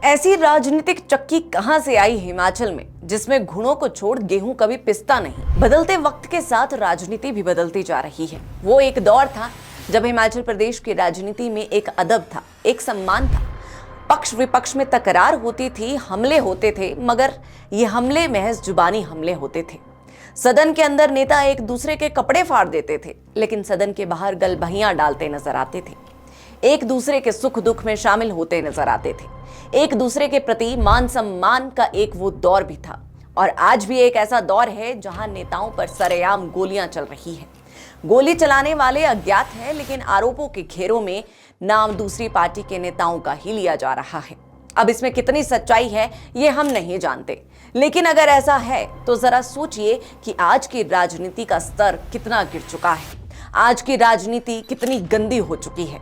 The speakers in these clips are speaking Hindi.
ऐसी राजनीतिक चक्की कहां से आई हिमाचल में, जिसमें घुनों को छोड़ गेहूं कभी पिसता नहीं। बदलते वक्त के साथ राजनीति भी बदलती जा रही है। वो एक दौर था जब हिमाचल प्रदेश की राजनीति में एक अदब था, एक सम्मान था। पक्ष विपक्ष में तकरार होती थी, हमले होते थे, मगर ये हमले महज जुबानी हमले होते थे। सदन के अंदर नेता एक दूसरे के कपड़े फाड़ देते थे, लेकिन सदन के बाहर गलबहियां डालते नजर आते थे। एक दूसरे के सुख दुख में शामिल होते नजर आते थे। एक दूसरे के प्रति मान सम्मान का एक वो दौर भी था। और आज भी एक ऐसा दौर है जहां नेताओं पर सरेआम गोलियां चल रही हैं। गोली चलाने वाले अज्ञात हैं, लेकिन आरोपों के घेरों में नाम दूसरी पार्टी के नेताओं का ही लिया जा रहा है। अब इसमें कितनी सच्चाई है ये हम नहीं जानते, लेकिन अगर ऐसा है तो जरा सोचिए कि आज की राजनीति का स्तर कितना गिर चुका है। आज की राजनीति कितनी गंदी हो चुकी है।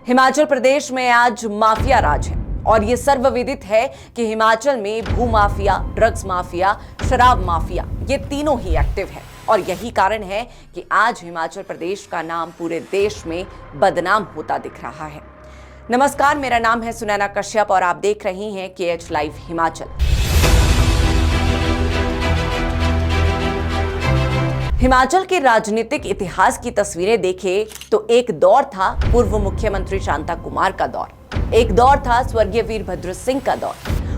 हिमाचल प्रदेश में आज माफिया राज है और ये सर्वविदित है कि हिमाचल में भू माफिया, ड्रग्स माफिया, शराब माफिया, ये तीनों ही एक्टिव है। और यही कारण है कि आज हिमाचल प्रदेश का नाम पूरे देश में बदनाम होता दिख रहा है। नमस्कार, मेरा नाम है सुनैना कश्यप और आप देख रही हैं KH लाइव हिमाचल। हिमाचल के राजनीतिक इतिहास की तस्वीरें देखें तो एक दौर था पूर्व मुख्यमंत्री शांता कुमार का दौर, एक दौर था स्वर्गीय वीरभद्र सिंह का दौर,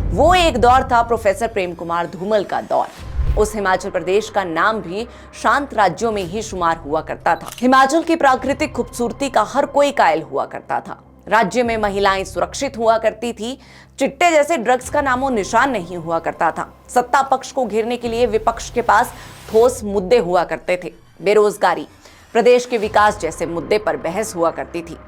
वो एक दौर था प्रोफेसर प्रेम कुमार धूमल का दौर। उस हिमाचल प्रदेश का नाम भी शांत राज्यों में ही शुमार हुआ करता था। हिमाचल की प्राकृतिक खूबसूरती का हर कोई कायल हुआ करता था। राज्य में महिलाएं सुरक्षित हुआ करती थी। चिट्टे जैसे ड्रग्स का नामो निशान नहीं हुआ करता था। सत्ता पक्ष को घेरने के लिए विपक्ष के पास ठोस मुद्दे हुआ करते थे। बेरोजगारी, प्रदेश के विकास जैसे मुद्दे पर बहस हुआ करती थी।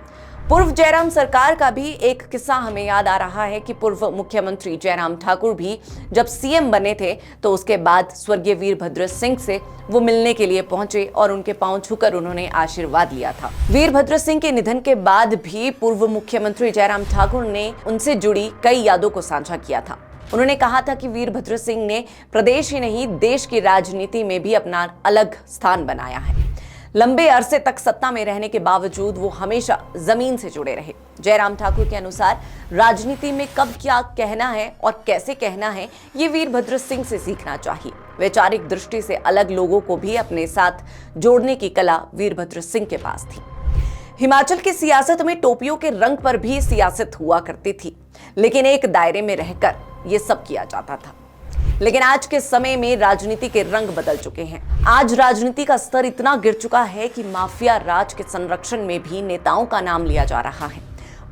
पूर्व जयराम सरकार का भी एक किस्सा हमें याद आ रहा है कि पूर्व मुख्यमंत्री जयराम ठाकुर भी जब CM बने थे तो उसके बाद स्वर्गीय वीरभद्र सिंह से वो मिलने के लिए पहुंचे और उनके पांव छूकर उन्होंने आशीर्वाद लिया था। वीरभद्र सिंह के निधन के बाद भी पूर्व मुख्यमंत्री जयराम ठाकुर ने उनसे जुड़ी कई यादों को साझा किया था। उन्होंने कहा था कि वीरभद्र सिंह ने प्रदेश ही नहीं देश की राजनीति में भी अपना अलग स्थान बनाया है। लंबे अरसे तक सत्ता में रहने के बावजूद वो हमेशा जमीन से जुड़े रहे। जयराम ठाकुर के अनुसार राजनीति में कब क्या कहना है और कैसे कहना है ये वीरभद्र सिंह से सीखना चाहिए। वैचारिक दृष्टि से अलग लोगों को भी अपने साथ जोड़ने की कला वीरभद्र सिंह के पास थी। हिमाचल की सियासत में टोपियों के रंग पर भी सियासत हुआ करती थी, लेकिन एक दायरे में रहकर ये सब किया जाता था। लेकिन आज के समय में राजनीति के रंग बदल चुके हैं। आज राजनीति का स्तर इतना गिर चुका है कि माफिया राज के संरक्षण में भी नेताओं का नाम लिया जा रहा है।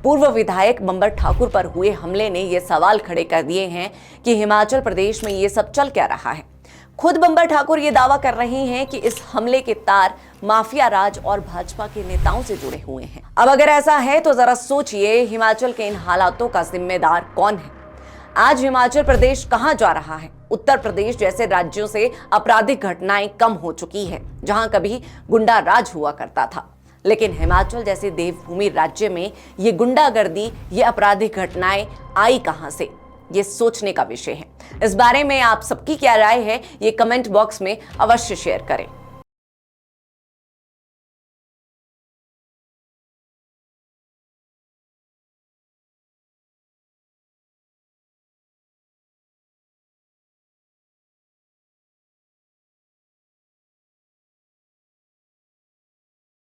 पूर्व विधायक बंबर ठाकुर पर हुए हमले ने ये सवाल खड़े कर दिए हैं कि हिमाचल प्रदेश में ये सब चल क्या रहा है। खुद बंबर ठाकुर ये दावा कर रहे हैं कि इस हमले के तार माफिया राज और भाजपा के नेताओं से जुड़े हुए हैं। अब अगर ऐसा है तो जरा सोचिए, हिमाचल के इन हालातों का जिम्मेदार कौन है? आज हिमाचल प्रदेश कहां जा रहा है? उत्तर प्रदेश जैसे राज्यों से आपराधिक घटनाएं कम हो चुकी है, जहां कभी गुंडा राज हुआ करता था। लेकिन हिमाचल जैसे देवभूमि राज्य में ये गुंडागर्दी, ये आपराधिक घटनाएं आई कहां से? ये सोचने का विषय है। इस बारे में आप सबकी क्या राय है, ये कमेंट बॉक्स में अवश्य शेयर करें।